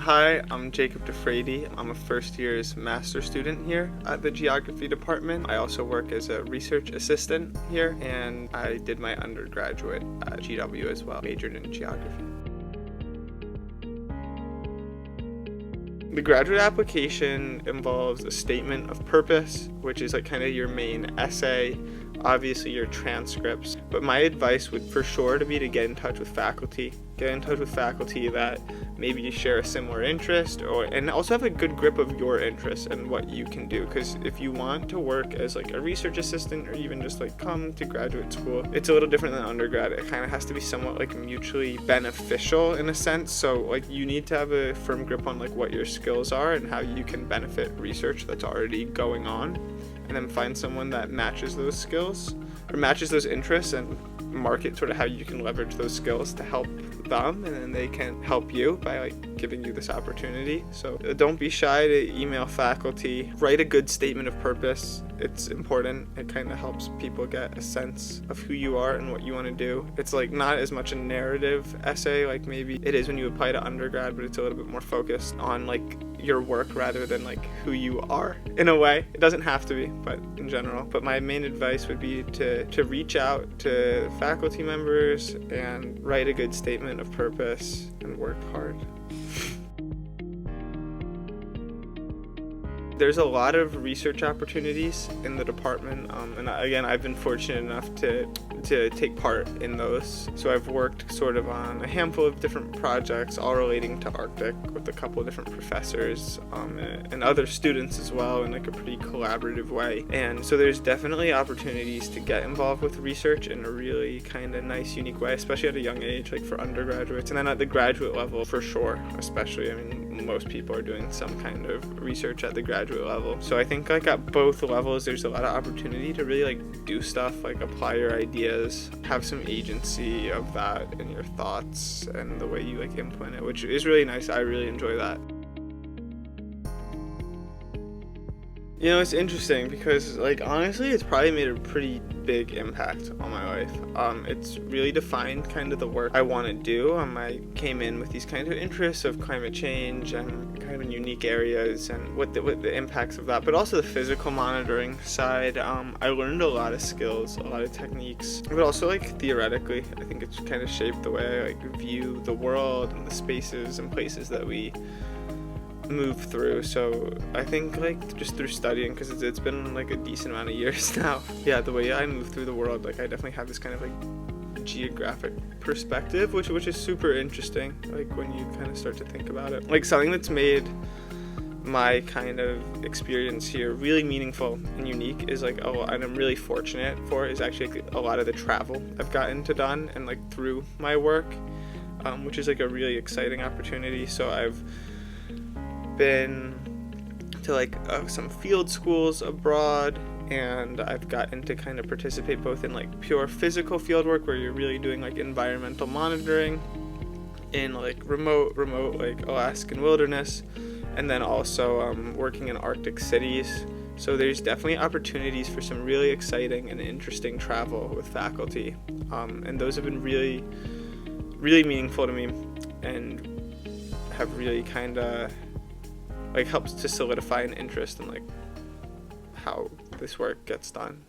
Hi, I'm Jacob Tafrate. I'm a first year's master's student here at the geography department. I also work as a research assistant here, and I did my undergraduate at GWU as well, majored in geography. The graduate application involves a statement of purpose, which is like kind of your main essay, obviously your transcripts. But my advice would for sure to be to get in touch with faculty. Get in touch with faculty that maybe you share a similar interest, and also have a good grip of your interests and what you can do. Because if you want to work as like a research assistant or even just like come to graduate school, it's a little different than undergrad. It kind of has to be somewhat like mutually beneficial in a sense. So like you need to have a firm grip on like what your skills are and how you can benefit research that's already going on, and then find someone that matches those skills or matches those interests and market sort of how you can leverage those skills to help them, and then they can help you by like giving you this opportunity. So don't be shy to email faculty. Write a good statement of purpose. It's important. It kind of helps people get a sense of who you are and what you want to do. It's like not as much a narrative essay like maybe it is when you apply to undergrad, but it's a little bit more focused on like your work rather than like who you are in a way. It doesn't have to be, but in general. But my main advice would be to reach out to faculty members and write a good statement of purpose and work hard. There's a lot of research opportunities in the department, and again, I've been fortunate enough to take part in those. So I've worked sort of on a handful of different projects, all relating to Arctic, with a couple of different professors and other students as well, in like a pretty collaborative way. And so there's definitely opportunities to get involved with research in a really kind of nice, unique way, especially at a young age, like for undergraduates, and then at the graduate level for sure, especially. I mean, most people are doing some kind of research at the graduate level. So I think like at both levels, there's a lot of opportunity to really like do stuff, like apply your ideas, have some agency of that in your thoughts and the way you like implement it, which is really nice. I really enjoy that. You know, it's interesting because, like, honestly, it's probably made a pretty big impact on my life. It's really defined kind of the work I want to do. I came in with these kind of interests of climate change and kind of in unique areas and what the impacts of that, but also the physical monitoring side. I learned a lot of skills, a lot of techniques, but also, like, theoretically, I think it's kind of shaped the way I, like, view the world and the spaces and places that we move through. So I think like just through studying, because it's been like a decent amount of years now, yeah, the way I move through the world, like I definitely have this kind of like geographic perspective, which is super interesting, like when you kind of start to think about it. Like something that's made my kind of experience here really meaningful and unique is like, and I'm really fortunate for, is actually like a lot of the travel I've gotten to done and like through my work, which is like a really exciting opportunity. So I've been to like some field schools abroad, and I've gotten to kind of participate both in like pure physical field work where you're really doing like environmental monitoring in like remote like Alaskan wilderness, and then also working in Arctic cities. So there's definitely opportunities for some really exciting and interesting travel with faculty, and those have been really meaningful to me and have really kind of like helps to solidify an interest in like how this work gets done.